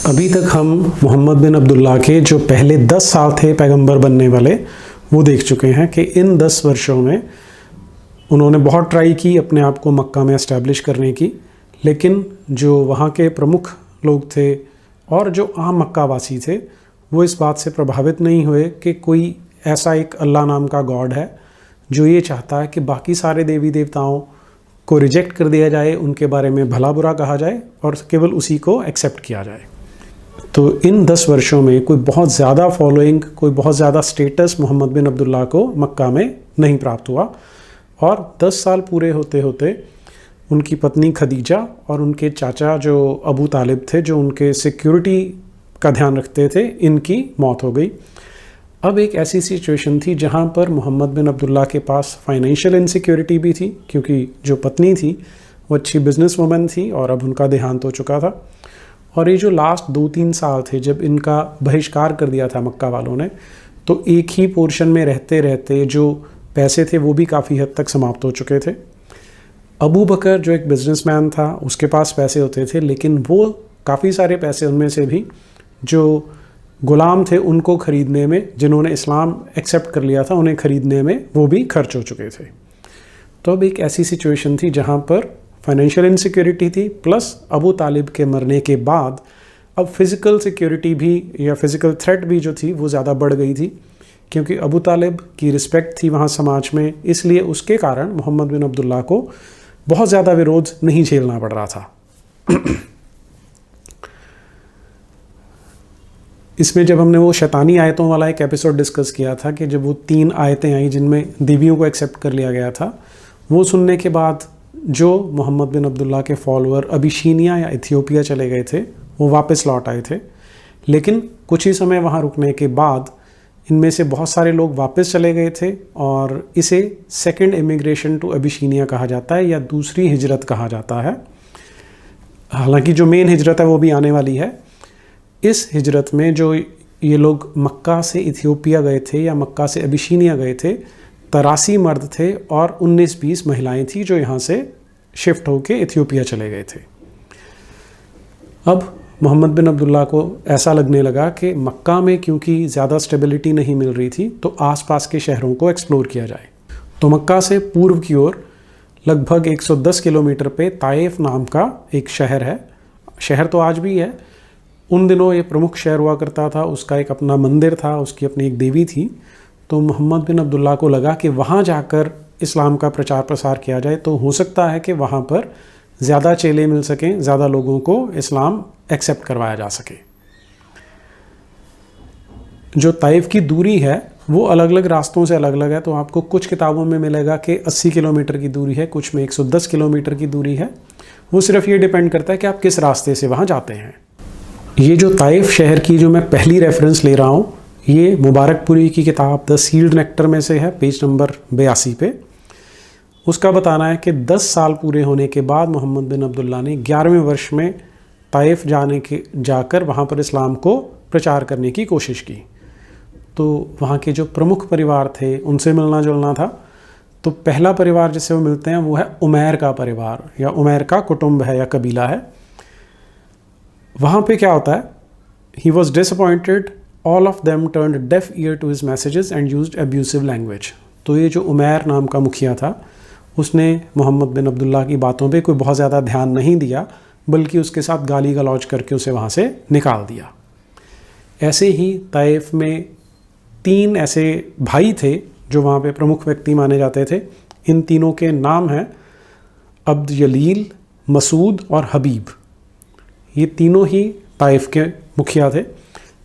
अभी तक हम मोहम्मद बिन अब्दुल्ला के जो पहले 10 साल थे पैगंबर बनने वाले वो देख चुके हैं कि इन 10 वर्षों में उन्होंने बहुत ट्राई की अपने आप को मक्का में एस्टैब्लिश करने की, लेकिन जो वहाँ के प्रमुख लोग थे और जो आम मक्का वासी थे वो इस बात से प्रभावित नहीं हुए कि कोई ऐसा एक अल्लाह नाम का गॉड है जो ये चाहता है कि बाकी सारे देवी देवताओं को रिजेक्ट कर दिया जाए, उनके बारे में भला बुरा कहा जाए और केवल उसी को एक्सेप्ट किया जाए। तो इन 10 वर्षों में कोई बहुत ज़्यादा फॉलोइंग, कोई बहुत ज़्यादा स्टेटस मोहम्मद बिन अब्दुल्ला को मक्का में नहीं प्राप्त हुआ और 10 साल पूरे होते होते उनकी पत्नी खदीजा और उनके चाचा जो अबू तालिब थे, जो उनके सिक्योरिटी का ध्यान रखते थे, इनकी मौत हो गई। अब एक ऐसी सिचुएशन थी जहां पर मोहम्मद बिन अब्दुल्ला के पास फाइनेंशियल इनसिक्योरिटी भी थी, क्योंकि जो पत्नी थी वो अच्छी बिजनेस वुमन थी और अब उनका देहांत हो चुका था। और ये जो लास्ट 2-3 साल थे जब इनका बहिष्कार कर दिया था मक्का वालों ने, तो एक ही पोर्शन में रहते रहते जो पैसे थे वो भी काफ़ी हद तक समाप्त हो चुके थे। अबू बकर जो एक बिजनेसमैन था उसके पास पैसे होते थे, लेकिन वो काफ़ी सारे पैसे उनमें से भी जो गुलाम थे उनको ख़रीदने में, जिन्होंने इस्लाम एक्सेप्ट कर लिया था उन्हें ख़रीदने में, वो भी खर्च हो चुके थे। तो अब एक ऐसी सिचुएशन थी जहाँ पर फाइनेंशियल इनसिक्योरिटी थी, प्लस अबू तालिब के मरने के बाद अब फिज़िकल सिक्योरिटी भी या फिज़िकल थ्रेट भी जो थी वो ज़्यादा बढ़ गई थी, क्योंकि अबू तालिब की रिस्पेक्ट थी वहाँ समाज में, इसलिए उसके कारण मोहम्मद बिन अब्दुल्ला को बहुत ज़्यादा विरोध नहीं झेलना पड़ रहा था। इसमें जब हमने वो शैतानी आयतों वाला एक एपिसोड डिस्कस किया था कि जब वो 3 आयतें आई जिनमें देवियों को एक्सेप्ट कर लिया गया था, वो सुनने के बाद जो मोहम्मद बिन अब्दुल्ला के फॉलोअर अबिशीनिया या इथियोपिया चले गए थे वो वापस लौट आए थे, लेकिन कुछ ही समय वहाँ रुकने के बाद इनमें से बहुत सारे लोग वापस चले गए थे और इसे सेकंड इमिग्रेशन टू अबिशीनिया कहा जाता है या दूसरी हिजरत कहा जाता है। हालांकि जो मेन हिजरत है वो भी आने वाली है। इस हिजरत में जो ये लोग मक्का से इथियोपिया गए थे या मक्का से अबिशीनिया गए थे, 83 मर्द थे और 19-20 महिलाएं थी जो यहाँ से शिफ्ट होके इथियोपिया चले गए थे। अब मोहम्मद बिन अब्दुल्ला को ऐसा लगने लगा कि मक्का में क्योंकि ज़्यादा स्टेबिलिटी नहीं मिल रही थी तो आसपास के शहरों को एक्सप्लोर किया जाए। तो मक्का से पूर्व की ओर लगभग 110 किलोमीटर पे ताइफ नाम का एक शहर है। शहर तो आज भी है, उन दिनों ये प्रमुख शहर हुआ करता था, उसका एक अपना मंदिर था, उसकी अपनी एक देवी थी। तो मोहम्मद बिन अब्दुल्ला को लगा कि वहाँ जाकर इस्लाम का प्रचार प्रसार किया जाए तो हो सकता है कि वहाँ पर ज़्यादा चेले मिल सकें, ज़्यादा लोगों को इस्लाम एक्सेप्ट करवाया जा सके। जो ताइफ की दूरी है वो अलग अलग रास्तों से अलग अलग है, तो आपको कुछ किताबों में मिलेगा कि 80 किलोमीटर की दूरी है, कुछ में 110 किलोमीटर की दूरी है। वो सिर्फ ये डिपेंड करता है कि आप किस रास्ते से वहाँ जाते हैं। ये जो ताइफ शहर की जो मैं पहली रेफरेंस ले रहा हूँ, ये मुबारकपुरी की किताब द सील्ड नेक्टर में से है, पेज नंबर 82 पे। उसका बताना है कि 10 साल पूरे होने के बाद मोहम्मद बिन अब्दुल्ला ने 11वें वर्ष में ताइफ जाकर वहाँ पर इस्लाम को प्रचार करने की कोशिश की। तो वहाँ के जो प्रमुख परिवार थे उनसे मिलना जुलना था। तो पहला परिवार जिससे वो मिलते हैं वो है उमैर का परिवार या उमैर का कुटुंब है या कबीला है। वहाँ पे क्या होता है, he was disappointed, all of them turned deaf ear to his messages and used abusive language. तो ये जो उमैर नाम का मुखिया था उसने मोहम्मद बिन अब्दुल्ला की बातों पे कोई बहुत ज़्यादा ध्यान नहीं दिया, बल्कि उसके साथ गाली गलौज करके उसे वहाँ से निकाल दिया। ऐसे ही ताइफ में 3 ऐसे भाई थे जो वहाँ पे प्रमुख व्यक्ति माने जाते थे। इन तीनों के नाम हैं अब्द यलील, मसूद और हबीब। ये तीनों ही ताइफ के मुखिया थे।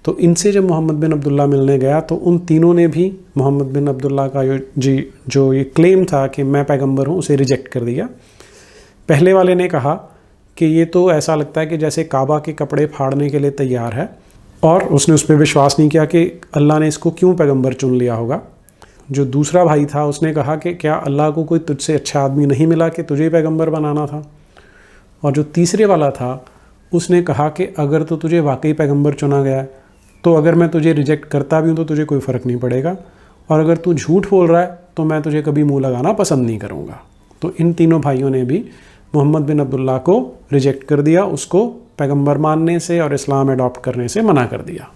तो इनसे जब मोहम्मद बिन अब्दुल्ला मिलने गया तो उन तीनों ने भी मोहम्मद बिन अब्दुल्ला का जो ये क्लेम था कि मैं पैगंबर हूँ उसे रिजेक्ट कर दिया। पहले वाले ने कहा कि ये तो ऐसा लगता है कि जैसे काबा के कपड़े फाड़ने के लिए तैयार है, और उसने उस पर विश्वास नहीं किया कि अल्लाह ने इसको क्यों पैगंबर चुन लिया होगा। जो दूसरा भाई था उसने कहा कि क्या अल्लाह को कोई तुझसे अच्छा आदमी नहीं मिला कि तुझे पैगंबर बनाना था। और जो तीसरे वाला था उसने कहा कि अगर तो तुझे वाकई पैगंबर चुना गया है तो अगर मैं तुझे रिजेक्ट करता भी हूँ तो तुझे कोई फ़र्क नहीं पड़ेगा, और अगर तू झूठ बोल रहा है तो मैं तुझे कभी मुंह लगाना पसंद नहीं करूँगा। तो इन तीनों भाइयों ने भी मोहम्मद बिन अब्दुल्ला को रिजेक्ट कर दिया, उसको पैगंबर मानने से और इस्लाम अडॉप्ट करने से मना कर दिया।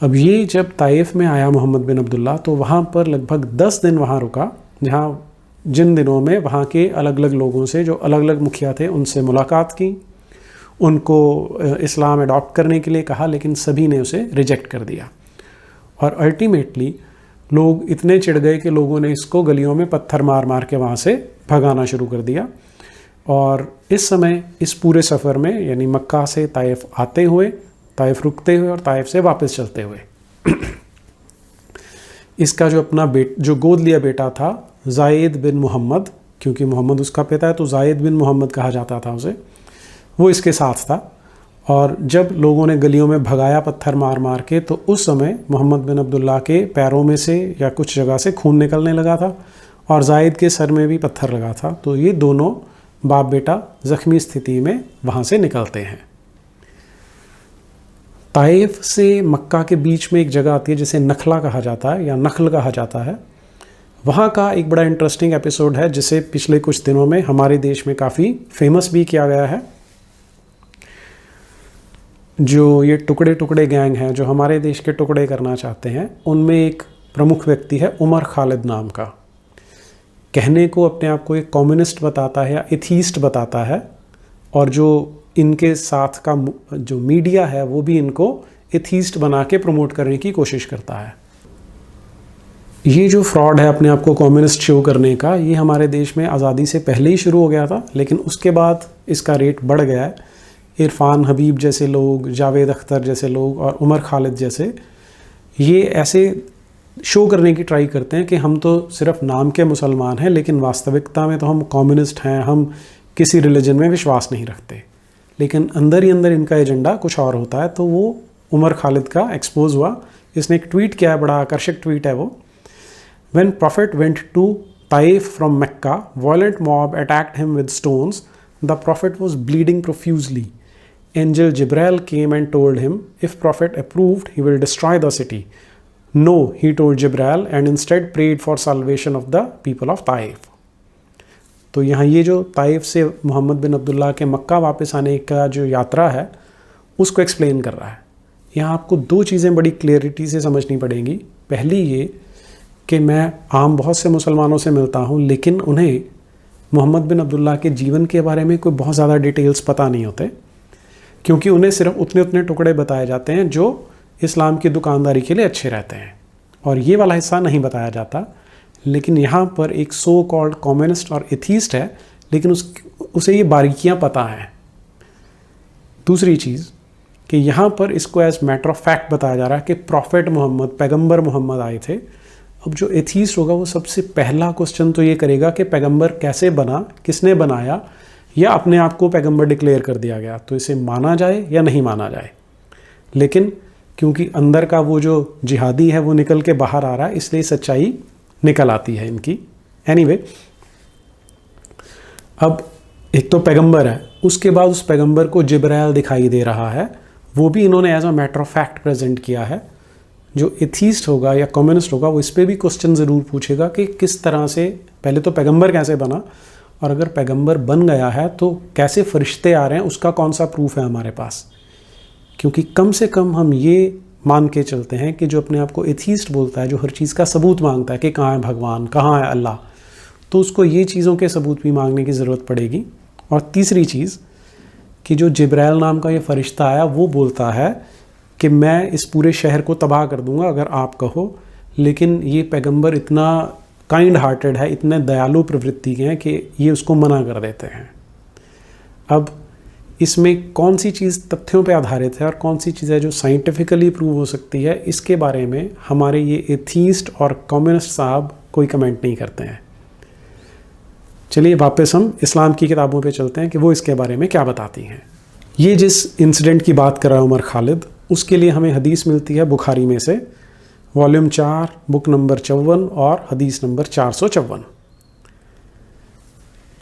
अब ये जब ताइफ में आया मोहम्मद बिन अब्दुल्ला, तो वहाँ पर लगभग 10 दिन वहाँ रुका, जहाँ जिन दिनों में वहाँ के अलग अलग लोगों से, जो अलग अलग मुखिया थे, उनसे मुलाकात की, उनको इस्लाम अडॉप्ट करने के लिए कहा, लेकिन सभी ने उसे रिजेक्ट कर दिया। और अल्टीमेटली लोग इतने चिढ़ गए कि लोगों ने इसको गलियों में पत्थर मार मार के वहाँ से भगाना शुरू कर दिया। और इस समय इस पूरे सफ़र में, यानी मक्का से ताइफ आते हुए, ताइफ रुकते हुए और ताइफ से वापस चलते हुए इसका जो अपना जो गोद लिया बेटा था जायद बिन मोहम्मद, क्योंकि मोहम्मद उसका पिता है तो जायद बिन मोहम्मद कहा जाता था उसे, वो इसके साथ था। और जब लोगों ने गलियों में भगाया पत्थर मार मार के, तो उस समय मोहम्मद बिन अब्दुल्ला के पैरों में से या कुछ जगह से खून निकलने लगा था और जायद के सर में भी पत्थर लगा था। तो ये दोनों बाप बेटा ज़ख्मी स्थिति में वहाँ से निकलते हैं। ताइफ से मक्का के बीच में एक जगह आती है जिसे नखला कहा जाता है या नखल कहा जाता है। वहाँ का एक बड़ा इंटरेस्टिंग एपिसोड है जिसे पिछले कुछ दिनों में हमारे देश में काफ़ी फेमस भी किया गया है। जो ये टुकड़े टुकड़े गैंग हैं, जो हमारे देश के टुकड़े करना चाहते हैं, उनमें एक प्रमुख व्यक्ति है उमर खालिद नाम का। कहने को अपने आप को एक कम्युनिस्ट बताता है या एथीस्ट बताता है, और जो इनके साथ का जो मीडिया है वो भी इनको एथीस्ट बना के प्रमोट करने की कोशिश करता है। ये जो फ्रॉड है अपने आप को कम्युनिस्ट शो करने का, ये हमारे देश में आज़ादी से पहले ही शुरू हो गया था, लेकिन उसके बाद इसका रेट बढ़ गया है। इरफान हबीब जैसे लोग, जावेद अख्तर जैसे लोग और उमर खालिद जैसे, ये ऐसे शो करने की ट्राई करते हैं कि हम तो सिर्फ नाम के मुसलमान हैं, लेकिन वास्तविकता में तो हम कम्युनिस्ट हैं, हम किसी रिलीजन में विश्वास नहीं रखते। लेकिन अंदर ही अंदर इनका एजेंडा कुछ और होता है। तो वो उमर खालिद का एक्सपोज हुआ। इसने एक ट्वीट किया है, बड़ा आकर्षक ट्वीट है वो। When Prophet went to Taif from Mecca, violent mob attacked him with stones. The Prophet was bleeding profusely. Angel Jibril came and told him, if Prophet approved, he will destroy the city. No, he told Jibril, and instead prayed for salvation of the people of Taif. तो यहाँ ये जो Taif से मोहम्मद बिन अब्दुल्ला के मक्का वापस आने का जो यात्रा है उसको एक्सप्लेन कर रहा है। यहाँ आपको दो चीज़ें बड़ी क्लियरिटी से समझनी पड़ेंगी। पहली ये कि मैं आम बहुत से मुसलमानों से मिलता हूँ, लेकिन उन्हें मोहम्मद बिन अब्दुल्ला के जीवन के बारे में कोई बहुत ज़्यादा डिटेल्स पता नहीं होते, क्योंकि उन्हें सिर्फ उतने उतने टुकड़े बताए जाते हैं जो इस्लाम की दुकानदारी के लिए अच्छे रहते हैं, और ये वाला हिस्सा नहीं बताया जाता। लेकिन यहाँ पर एक सो कॉल्ड कम्युनिस्ट और एथीस्ट है, लेकिन उसे ये बारीकियाँ पता हैं। दूसरी चीज़ कि यहाँ पर इसको एज मैटर ऑफ फैक्ट बताया जा रहा है कि प्रॉफेट मोहम्मद, पैगंबर मोहम्मद आए थे। अब जो एथीस्ट होगा वो सबसे पहला क्वेश्चन तो ये करेगा कि पैगंबर कैसे बना, किसने बनाया, या अपने आप को पैगंबर डिक्लेयर कर दिया गया, तो इसे माना जाए या नहीं माना जाए। लेकिन क्योंकि अंदर का वो जो जिहादी है वो निकल के बाहर आ रहा है, इसलिए सच्चाई निकल आती है इनकी। एनीवे, अब एक तो पैगंबर है, उसके बाद उस पैगंबर को जिब्राइल दिखाई दे रहा है, वो भी इन्होंने as a matter of fact present किया है। जो एथीस्ट होगा या कम्युनिस्ट होगा वो इस पर भी क्वेश्चन ज़रूर पूछेगा कि किस तरह से, पहले तो पैगंबर कैसे बना, और अगर पैगंबर बन गया है तो कैसे फरिश्ते आ रहे हैं, उसका कौन सा प्रूफ है हमारे पास। क्योंकि कम से कम हम ये मान के चलते हैं कि जो अपने आप को एथीस्ट बोलता है, जो हर चीज़ का सबूत मांगता है कि कहाँ है भगवान, कहाँ है अल्लाह, तो उसको ये चीज़ों के सबूत भी मांगने की ज़रूरत पड़ेगी। और तीसरी चीज़ कि जो जिब्राइल नाम का ये फरिश्ता आया वो बोलता है कि मैं इस पूरे शहर को तबाह कर दूंगा अगर आप कहो, लेकिन ये पैगंबर इतना काइंड हार्टेड है, इतने दयालु प्रवृत्ति के हैं कि ये उसको मना कर देते हैं। अब इसमें कौन सी चीज़ तथ्यों पे आधारित है और कौन सी चीज़ है जो साइंटिफिकली प्रूव हो सकती है, इसके बारे में हमारे ये एथीस्ट और कम्युनिस्ट साहब कोई कमेंट नहीं करते हैं। चलिए वापस हम इस्लाम की किताबों पे चलते हैं कि वो इसके बारे में क्या बताती हैं। ये जिस इंसिडेंट की बात कर रहा है उमर खालिद, उसके लिए हमें हदीस मिलती है बुखारी में से, वॉल्यूम 4, बुक नंबर 54 और हदीस नंबर 454।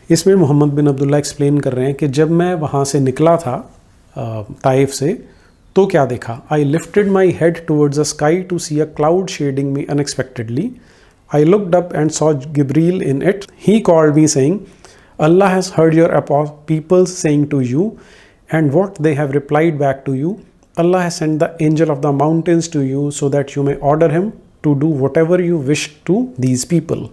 इसमें मोहम्मद बिन अब्दुल्ला एक्सप्लेन कर रहे हैं कि जब मैं वहाँ से निकला था ताइफ से, तो क्या देखा। I lifted my head towards the sky to see a cloud shedding me unexpectedly. I looked up and saw Gibril in it. He called me saying, Allah has heard your people saying to you, And what they have replied back to you, Allah has sent the angel of the mountains to you so that you may order him to do whatever you wish to these people.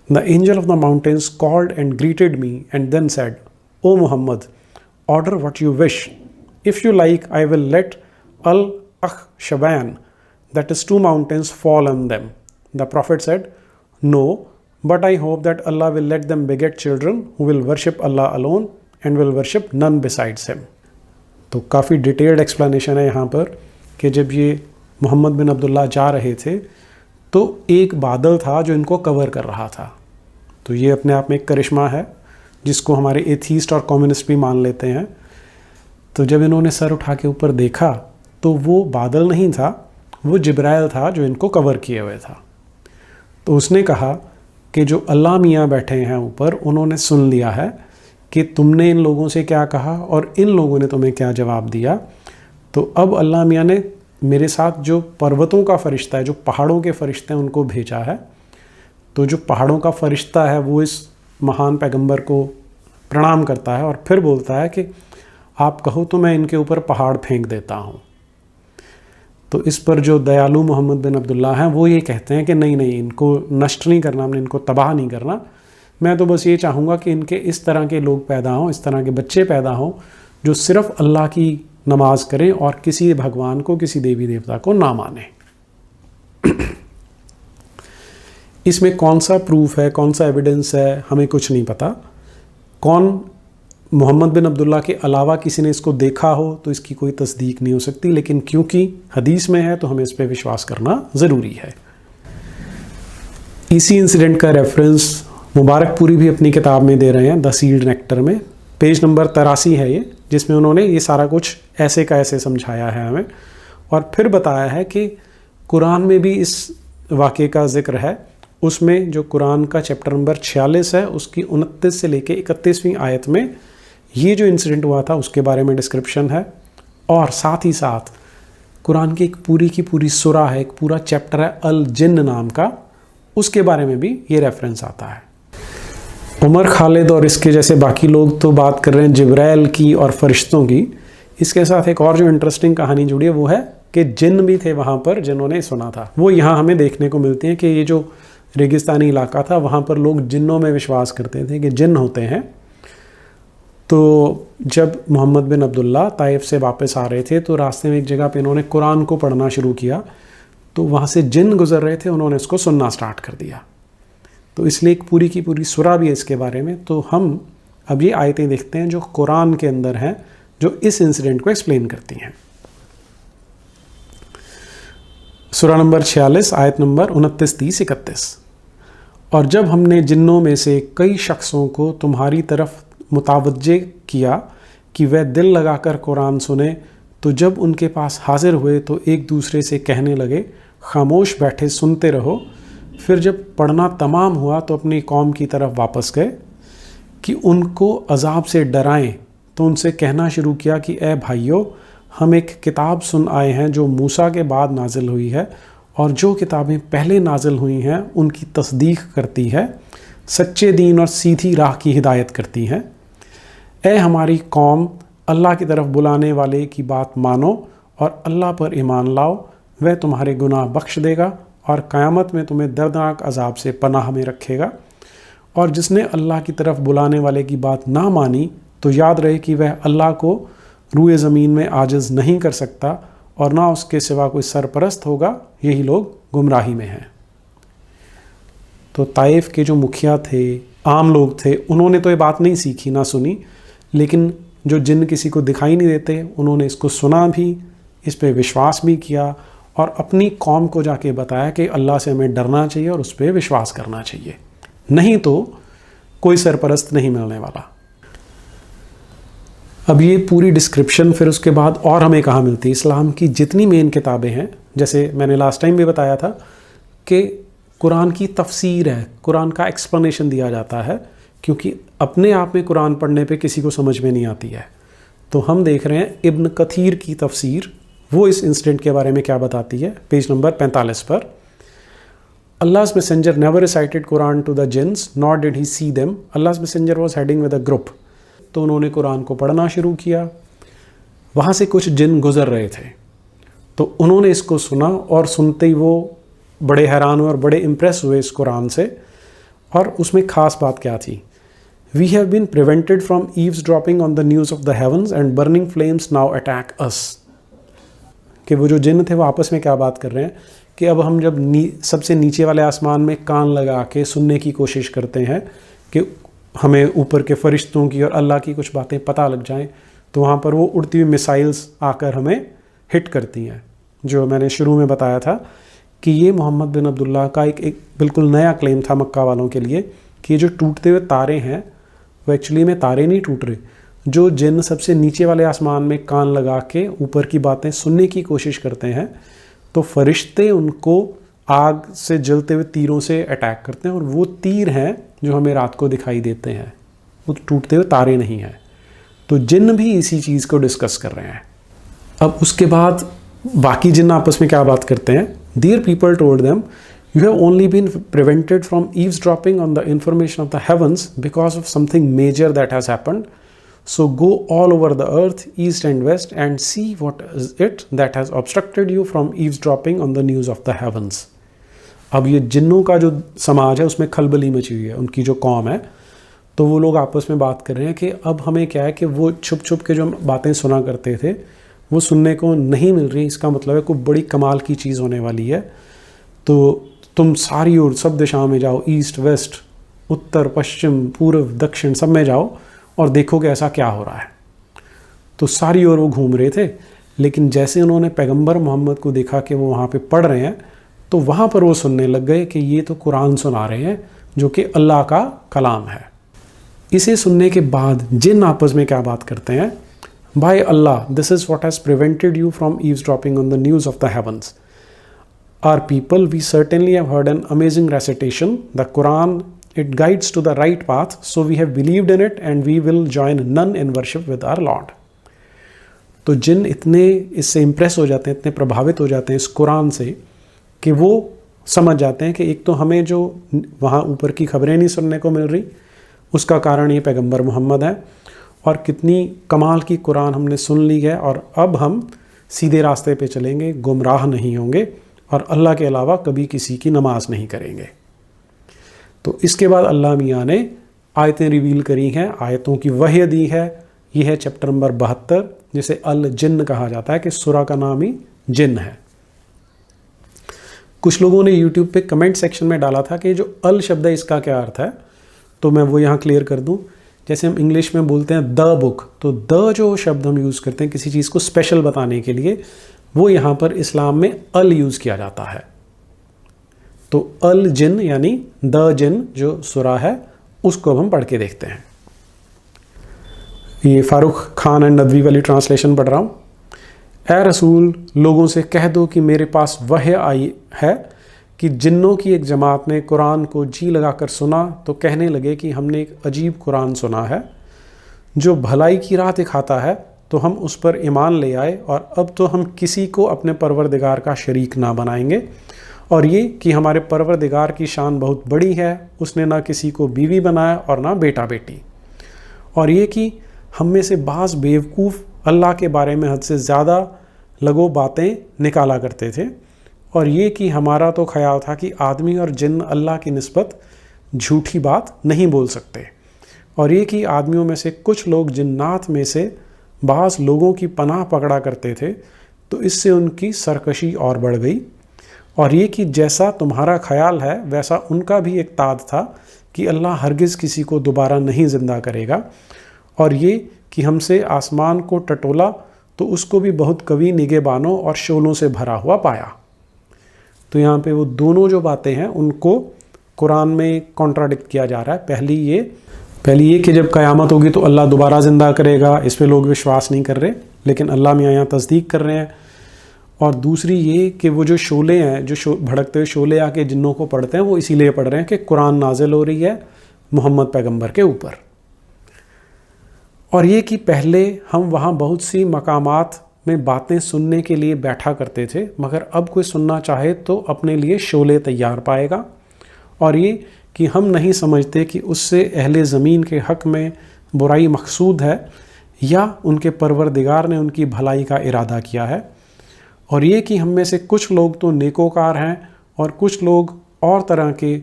The angel of the mountains called and greeted me and then said, O Muhammad, order what you wish. If you like, I will let Al-Akhshaban, that is 2 mountains, fall on them. The Prophet said, no, but I hope that Allah will let them beget children who will worship Allah alone and will worship none besides him. तो काफ़ी detailed explanation है यहाँ पर कि जब ये मोहम्मद बिन अब्दुल्ला जा रहे थे तो एक बादल था जो इनको कवर कर रहा था। तो ये अपने आप में एक करिश्मा है जिसको हमारे एथीस्ट और कम्युनिस्ट भी मान लेते हैं। तो जब इन्होंने सर उठा के ऊपर देखा तो वो बादल नहीं था, वो जिब्राइल था जो इनको कवर किए हुए था। तो उसने कहा कि जो अल्लाह मियाँ बैठे हैं ऊपर, उन्होंने सुन लिया है कि तुमने इन लोगों से क्या कहा और इन लोगों ने तुम्हें क्या जवाब दिया। तो अब अल्लाह मियाँ ने मेरे साथ जो पर्वतों का फ़रिश्ता है, जो पहाड़ों के फ़रिश्ते हैं, उनको भेजा है। तो जो पहाड़ों का फ़रिश्ता है वो इस महान पैगंबर को प्रणाम करता है और फिर बोलता है कि आप कहो तो मैं इनके ऊपर पहाड़ फेंक देता हूँ। तो इस पर जो दयालु मोहम्मद बिन अब्दुल्ला हैं वो ये कहते हैं कि नहीं नहीं, इनको नष्ट नहीं करना, हमने इनको तबाह नहीं करना। मैं तो बस ये चाहूँगा कि इनके इस तरह के लोग पैदा हों, इस तरह के बच्चे पैदा हों जो सिर्फ अल्लाह की नमाज करें और किसी भगवान को, किसी देवी देवता को ना माने। इसमें कौन सा प्रूफ है, कौन सा एविडेंस है, हमें कुछ नहीं पता। कौन मोहम्मद बिन अब्दुल्ला के अलावा किसी ने इसको देखा हो तो इसकी कोई तस्दीक नहीं हो सकती, लेकिन क्योंकि हदीस में है तो हमें इस पर विश्वास करना ज़रूरी है। इसी इंसिडेंट का रेफरेंस मुबारकपुरी भी अपनी किताब में दे रहे हैं, द सील्ड नेक्टर में। पेज नंबर 83 है ये, जिसमें उन्होंने ये सारा कुछ ऐसे का ऐसे समझाया है हमें और फिर बताया है कि कुरान में भी इस वाक़े का ज़िक्र है। उसमें जो कुरान का चैप्टर नंबर 46 है उसकी 29 से लेके 31वीं आयत में ये जो इंसिडेंट हुआ था उसके बारे में डिस्क्रिप्शन है। और साथ ही साथ कुरान की एक पूरी की पूरी सूरा है, एक पूरा चैप्टर है अल जिन्न नाम का, उसके बारे में भी ये रेफरेंस आता है। उमर खालिद और इसके जैसे बाकी लोग तो बात कर रहे हैं जिब्राइल की और फरिश्तों की। इसके साथ एक और जो इंटरेस्टिंग कहानी जुड़ी है वो है कि जिन्न भी थे वहाँ पर जिन्होंने सुना था। वो यहाँ हमें देखने को मिलती है कि ये जो रेगिस्तानी इलाका था वहाँ पर लोग जिन्नों में विश्वास करते थे कि जिन्न होते हैं। तो जब मोहम्मद बिन अब्दुल्ला ताइफ से वापस आ रहे थे तो रास्ते में एक जगह पे इन्होंने कुरान को पढ़ना शुरू किया, तो वहाँ से जिन्न गुजर रहे थे, उन्होंने इसको सुनना स्टार्ट कर दिया। तो इसलिए एक पूरी की पूरी सूरा भी है इसके बारे में। तो हम अब ये आयतें देखते हैं जो कुरान के अंदर हैं, जो इस इंसिडेंट को एक्सप्लेन करती हैं। सूरा नंबर 46 आयत नंबर 29, 30, 31। और जब हमने जिन्नों में से कई शख्सों को तुम्हारी तरफ मुतावज्जे किया कि वह दिल लगाकर कुरान सुने, तो जब उनके पास हाजिर हुए तो एक दूसरे से कहने लगे खामोश बैठे सुनते रहो। फिर जब पढ़ना तमाम हुआ तो अपनी कौम की तरफ वापस गए कि उनको अजाब से डराएं। तो उनसे कहना शुरू किया कि ए भाइयों, हम एक किताब सुन आए हैं जो मूसा के बाद नाजिल हुई है और जो किताबें पहले नाजिल हुई हैं उनकी तस्दीक करती है, सच्चे दीन और सीधी राह की हिदायत करती हैं। ए हमारी कौम, अल्लाह की तरफ बुलाने वाले की बात मानो और अल्लाह पर ईमान लाओ, वह तुम्हारे गुनाह बख्श देगा और क़यामत में तुम्हें दर्दनाक अजाब से पनाह में रखेगा। और जिसने अल्लाह की तरफ बुलाने वाले की बात ना मानी तो याद रहे कि वह अल्लाह को रूए ज़मीन में आजिज़ नहीं कर सकता और ना उसके सिवा कोई सरपरस्त होगा, यही लोग गुमराही में हैं। तो ताइफ के जो मुखिया थे, आम लोग थे, उन्होंने तो ये बात नहीं सीखी ना सुनी, लेकिन जो जिन्न किसी को दिखाई नहीं देते उन्होंने इसको सुना भी, इस पर विश्वास भी किया और अपनी कौम को जाके बताया कि अल्लाह से हमें डरना चाहिए और उस पर विश्वास करना चाहिए, नहीं तो कोई सरपरस्त नहीं मिलने वाला। अब ये पूरी डिस्क्रिप्शन फिर उसके बाद और हमें कहाँ मिलती है। इस्लाम की जितनी मेन किताबें हैं, जैसे मैंने लास्ट टाइम भी बताया था कि कुरान की तफसीर है, कुरान का एक्सप्लेनेशन दिया जाता है, क्योंकि अपने आप में कुरान पढ़ने पे किसी को समझ में नहीं आती है। तो हम देख रहे हैं इब्न कथीर की तफसीर, वो इस इंसिडेंट के बारे में क्या बताती है। पेज नंबर 45 पर, Allah's messenger never recited Quran to the jinns, nor did he see them. Allah's messenger was heading with a group. तो उन्होंने कुरान को पढ़ना शुरू किया। वहाँ से कुछ जिन गुज़र रहे थे, तो उन्होंने इसको सुना और सुनते ही वो बड़े हैरान हुए और बड़े इम्प्रेस हुए इस कुरान से। और उसमें ख़ास बात क्या थी? We have been prevented from eavesdropping on the news of the heavens and burning flames now attack us. कि वो जो जिन थे वो आपस में क्या बात कर रहे हैं कि अब हम जब सबसे नीचे वाले आसमान में कान लगा के सुनने की कोशिश करते हैं कि हमें ऊपर के फरिश्तों की और अल्लाह की कुछ बातें पता लग जाएं, तो वहाँ पर वो उड़ती हुई मिसाइल्स आकर हमें हिट करती हैं। जो मैंने शुरू में बताया था कि ये मोहम्मद बिन अब्दुल्ला का एक बिल्कुल नया क्लेम था मक्का वालों के लिए कि ये जो टूटते हुए तारे हैं वो एक्चुअली में तारे नहीं टूट रहे। जो जिन सबसे नीचे वाले आसमान में कान लगा के ऊपर की बातें सुनने की कोशिश करते हैं, तो फरिश्ते उनको आग से जलते हुए तीरों से अटैक करते हैं, और वो तीर हैं जो हमें रात को दिखाई देते हैं, वो टूटते हुए तारे नहीं हैं। तो जिन भी इसी चीज़ को डिस्कस कर रहे हैं। अब उसके बाद बाकी जिन आपस में क्या बात करते हैं? Dear people told them, you have only been prevented from eavesdropping on the information of the heavens because of something major that has happened. So go all over the earth, east and west, and see what is it that has obstructed you from eavesdropping on the news of the heavens. अब ये जिन्नों का जो समाज है उसमें खलबली मची हुई है, उनकी जो कौम है। तो वो लोग आपस में बात कर रहे हैं कि अब हमें क्या है कि वो छुप छुप के जो बातें सुना करते थे वो सुनने को नहीं मिल रही। इसका मतलब है कोई बड़ी कमाल की चीज़ होने वाली है। तो तुम सारी ओर सब दिशाओं में जाओ, ईस्ट वेस्ट, उत्तर पश्चिम पूर्व दक्षिण, सब में जाओ और देखो कि ऐसा क्या हो रहा है। तो सारी ओर वो घूम रहे थे, लेकिन जैसे उन्होंने पैगंबर मोहम्मद को देखा कि वो वहाँ पे पढ़ रहे हैं, तो वहाँ पर वो सुनने लग गए कि ये तो कुरान सुना रहे हैं जो कि अल्लाह का कलाम है। इसे सुनने के बाद जिन आपस में क्या बात करते हैं? By Allah, this is what has prevented you from eavesdropping on the news of the heavens. Our people, we certainly have heard an amazing recitation. The Quran, it guides to the right path, so we have believed in it and we will join none in worship with our Lord. तो जिन इतने इससे impress हो जाते हैं, इतने प्रभावित हो जाते हैं इस कुरान से कि वो समझ जाते हैं कि एक तो हमें जो वहाँ ऊपर की खबरें नहीं सुनने को मिल रही, उसका कारण ये पैगंबर मोहम्मद है, और कितनी कमाल की कुरान हमने सुन ली है, और अब हम सीधे रास्ते पे चलेंगे, गुमराह नहीं होंगे और अल्लाह के अलावा कभी किसी की नमाज नहीं करेंगे। तो इसके बाद अल्लाह मियाँ ने आयतें रिवील करी हैं, आयतों की वहय दी है। ये है चैप्टर नंबर 72, जिसे अल जिन्न कहा जाता है कि सूरा का नाम ही जिन्न है। कुछ लोगों ने यूट्यूब पे कमेंट सेक्शन में डाला था कि जो अल शब्द है इसका क्या अर्थ है, तो मैं वो यहाँ क्लियर कर दूँ। जैसे हम इंग्लिश में बोलते हैं द बुक, तो द जो शब्द हम यूज़ करते हैं किसी चीज़ को स्पेशल बताने के लिए, वो यहाँ पर इस्लाम में अल यूज़ किया जाता है। तो अल जिन यानी द जिन जो सूरा है, उसको अब हम पढ़ के देखते हैं। ये फारूक खान एंड नदवी वाली ट्रांसलेशन पढ़ रहा हूँ। ए रसूल, लोगों से कह दो कि मेरे पास वहय आई है कि जिन्नों की एक जमात ने कुरान को जी लगाकर सुना तो कहने लगे कि हमने एक अजीब कुरान सुना है जो भलाई की राह दिखाता है, तो हम उस पर ईमान ले आए और अब तो हम किसी को अपने परवरदिगार का शरीक ना बनाएंगे, और ये कि हमारे परवरदिगार की शान बहुत बड़ी है, उसने ना किसी को बीवी बनाया और ना बेटा बेटी, और ये कि हम में से बाज़ बेवकूफ़ अल्लाह के बारे में हद से ज़्यादा लगो बातें निकाला करते थे, और ये कि हमारा तो ख्याल था कि आदमी और जिन्न अल्लाह की निस्बत झूठी बात नहीं बोल सकते, और ये कि आदमियों में से कुछ लोग जिन्नात में से बाज़ लोगों की पनाह पकड़ा करते थे, तो इससे उनकी सरकशी और बढ़ गई, और ये कि जैसा तुम्हारा ख्याल है वैसा उनका भी एक ताद था कि अल्लाह हरगिज़ किसी को दोबारा नहीं ज़िंदा करेगा, और ये कि हमसे आसमान को टटोला तो उसको भी बहुत कवि निगहबानों और शोलों से भरा हुआ पाया। तो यहाँ पे वो दोनों जो बातें हैं उनको कुरान में कॉन्ट्राडिक्ट किया जा रहा है। पहली ये कि जब क़यामत होगी तो अल्लाह दोबारा ज़िंदा करेगा, इस पे लोग विश्वास नहीं कर रहे, लेकिन अल्लाह मियाँ यहाँ तस्दीक कर रहे हैं। और दूसरी ये कि वो जो शोले हैं, जो भड़कते हुए शोले आके जिन्नों को पढ़ते हैं, वो इसीलिए पढ़ रहे हैं कि कुरान नाजिल हो रही है मोहम्मद पैगंबर के ऊपर। और ये कि पहले हम वहाँ बहुत सी मकामात में बातें सुनने के लिए बैठा करते थे, मगर अब कोई सुनना चाहे तो अपने लिए शोले तैयार पाएगा, और ये कि हम नहीं समझते कि उससे अहले ज़मीन के हक़ में बुराई मकसूद है या उनके परवरदिगार ने उनकी भलाई का इरादा किया है। और ये कि हम में से कुछ लोग तो नेकोकार हैं और कुछ लोग और तरह के,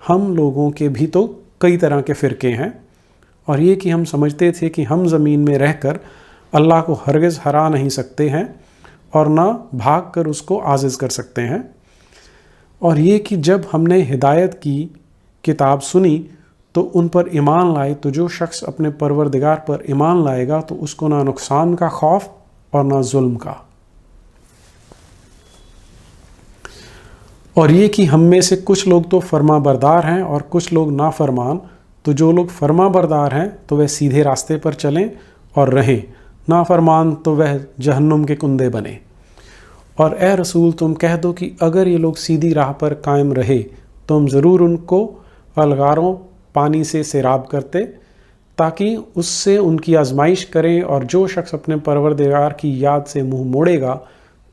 हम लोगों के भी तो कई तरह के फ़िरके हैं। और ये कि हम समझते थे कि हम ज़मीन में रहकर अल्लाह को हरगिज़ हरा नहीं सकते हैं और ना भाग कर उसको आजिज़ कर सकते हैं। और ये कि जब हमने हिदायत की किताब सुनी तो उन पर ईमान लाए, तो जो शख्स अपने परवरदिगार पर ईमान लाएगा तो उसको ना नुकसान का खौफ और ना जुल्म का। और ये कि हम में से कुछ लोग तो फर्मा बरदार हैं और कुछ लोग नाफरमान, तो जो लोग फर्मा बरदार हैं तो वह सीधे रास्ते पर चलें और रहें, नाफरमान तो वह जहन्नुम के कुंदे बने। और ए रसूल तुम कह दो कि अगर ये लोग सीधी राह पर कायम रहे तो हम ज़रूर उनको अलगारों पानी से सैराब करते ताकि उससे उनकी आजमाइश करें, और जो शख्स अपने परवरदिगार की याद से मुंह मोड़ेगा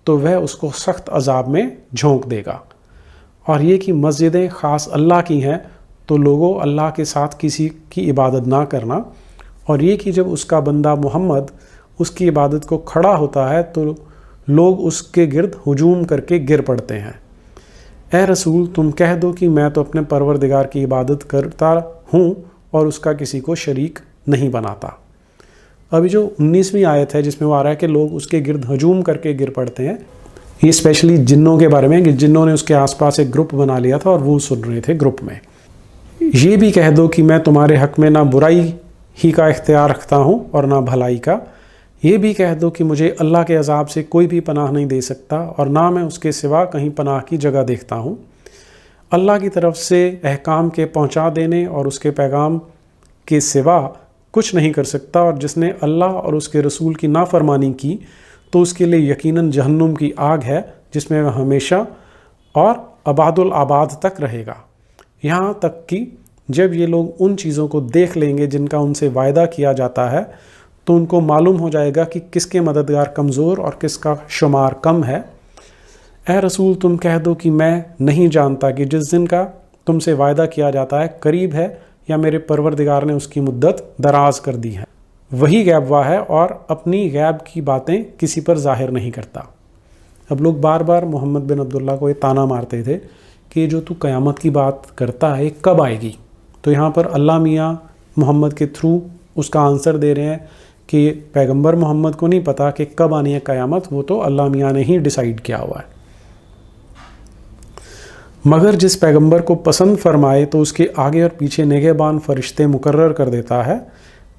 तो वह उसको सख्त अजाब में झोंक देगा। और ये कि मस्जिदें ख़ास अल्लाह की हैं, तो लोगों अल्लाह के साथ किसी की इबादत ना करना। और ये कि जब उसका बंदा मोहम्मद उसकी इबादत को खड़ा होता है तो लोग उसके गिर्द हुजूम करके गिर पड़ते हैं। ए रसूल तुम कह दो कि मैं तो अपने परवरदिगार की इबादत करता हूँ और उसका किसी को शरीक नहीं बनाता। अभी जो 19वीं आयत है जिसमें वो आ रहा है कि लोग उसके गिर्द हजूम करके गिर पड़ते हैं, ये स्पेशली जिन्नों के बारे में कि जिन्नों ने उसके आसपास एक ग्रुप बना लिया था और वो सुन रहे थे ग्रुप में। ये भी कह दो कि मैं तुम्हारे हक़ में ना बुराई ही का इख्तियार रखता हूँ और ना भलाई का। ये भी कह दो कि मुझे अल्लाह के अजाब से कोई भी पनाह नहीं दे सकता और ना मैं उसके सिवा कहीं पनाह की जगह देखता हूँ। अल्लाह की तरफ से अहकाम के पहुँचा देने और उसके पैगाम के सिवा कुछ नहीं कर सकता, और जिसने अल्लाह और उसके रसूल की नाफरमानी की तो उसके लिए यकीनन जहन्नुम की आग है जिसमें वह हमेशा और अबादुल आबाद तक रहेगा। यहाँ तक कि जब ये लोग उन चीज़ों को देख लेंगे जिनका उनसे वायदा किया जाता है तो उनको मालूम हो जाएगा कि किसके मददगार कमज़ोर और किसका शुमार कम है। ए रसूल तुम कह दो कि मैं नहीं जानता कि जिस दिन का तुमसे वायदा किया जाता है करीब है या मेरे परवरदिगार ने उसकी मुद्दत दराज कर दी है। वही गैबवा है और अपनी गैब की बातें किसी पर जाहिर नहीं करता। अब लोग बार बार मोहम्मद बिन अब्दुल्ला को ये ताना मारते थे कि जो तू क़यामत की बात करता है कब आएगी। तो यहाँ पर अल्लाह मियाँ मोहम्मद के थ्रू उसका आंसर दे रहे हैं कि पैगंबर मोहम्मद को नहीं पता कि कब आनी है क़यामत, वो तो अल्लाह मियाँ ने ही डिसाइड किया हुआ है। मगर जिस पैगंबर को पसंद फरमाए तो उसके आगे और पीछे निगहबान फरिश्ते मुकर्रर कर देता है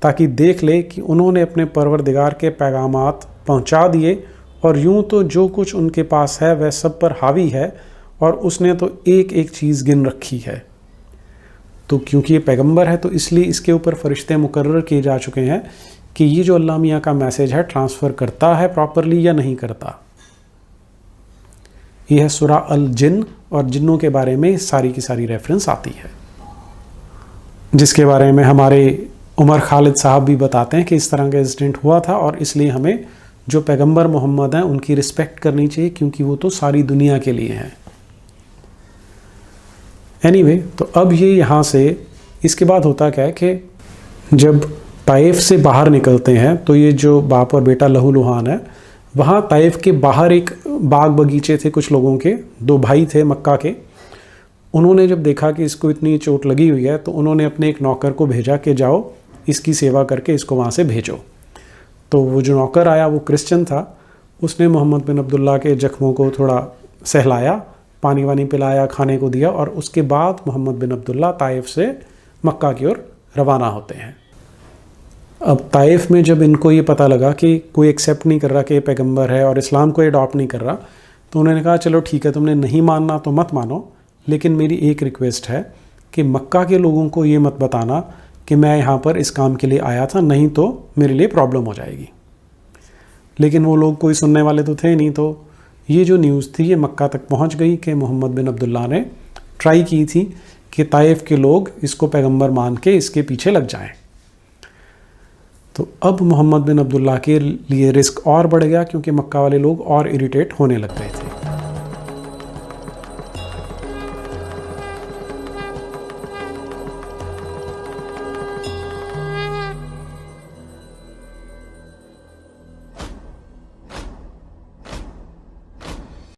ताकि देख ले कि उन्होंने अपने परवरदिगार के पैगामात पहुंचा दिए, और यूं तो जो कुछ उनके पास है वह सब पर हावी है और उसने तो एक एक चीज़ गिन रखी है। तो क्योंकि ये पैगंबर है तो इसलिए इसके ऊपर फरिश्ते मुकर्रर किए जा चुके हैं कि ये जो अल्लाह मियाँ का मैसेज है ट्रांसफ़र करता है प्रॉपरली या नहीं करता। यह है सूरा अल जिन, और जिन्नों के बारे में सारी की सारी रेफरेंस आती है, जिसके बारे में हमारे उमर खालिद साहब भी बताते हैं कि इस तरह का इंसिडेंट हुआ था और इसलिए हमें जो पैगंबर मोहम्मद हैं उनकी रिस्पेक्ट करनी चाहिए क्योंकि वो तो सारी दुनिया के लिए हैं। एनीवे, तो अब ये यहाँ से इसके बाद होता क्या है कि जब ताइफ से बाहर निकलते हैं तो ये जो बाप और बेटा लहू लुहान है, वहाँ ताइफ के बाहर एक बाग बगीचे थे, कुछ लोगों के, दो भाई थे मक्का के। उन्होंने जब देखा कि इसको इतनी चोट लगी हुई है तो उन्होंने अपने एक नौकर को भेजा कि जाओ इसकी सेवा करके इसको वहाँ से भेजो। तो वो जो नौकर आया वो क्रिश्चियन था, उसने मोहम्मद बिन अब्दुल्ला के जख्मों को थोड़ा सहलाया, पानी वानी पिलाया, खाने को दिया, और उसके बाद मोहम्मद बिन अब्दुल्ला ताइफ से मक्का की ओर रवाना होते हैं। अब ताइफ में जब इनको ये पता लगा कि कोई एक्सेप्ट नहीं कर रहा कि ये पैगंबर है और इस्लाम को अडॉप्ट नहीं कर रहा, तो उन्होंने कहा चलो ठीक है, तुमने नहीं मानना तो मत मानो, लेकिन मेरी एक रिक्वेस्ट है कि मक्का के लोगों को ये मत बताना कि मैं यहाँ पर इस काम के लिए आया था, नहीं तो मेरे लिए प्रॉब्लम हो जाएगी। लेकिन वो लोग कोई सुनने वाले तो थे नहीं, तो ये जो न्यूज़ थी ये मक्का तक पहुँच गई कि मोहम्मद बिन अब्दुल्ला ने ट्राई की थी कि ताइफ के लोग इसको पैगंबर मान के इसके पीछे लग जाएं। तो अब मोहम्मद बिन अब्दुल्ला के लिए रिस्क और बढ़ गया क्योंकि मक्का वाले लोग और इरिटेट होने लग गए थे।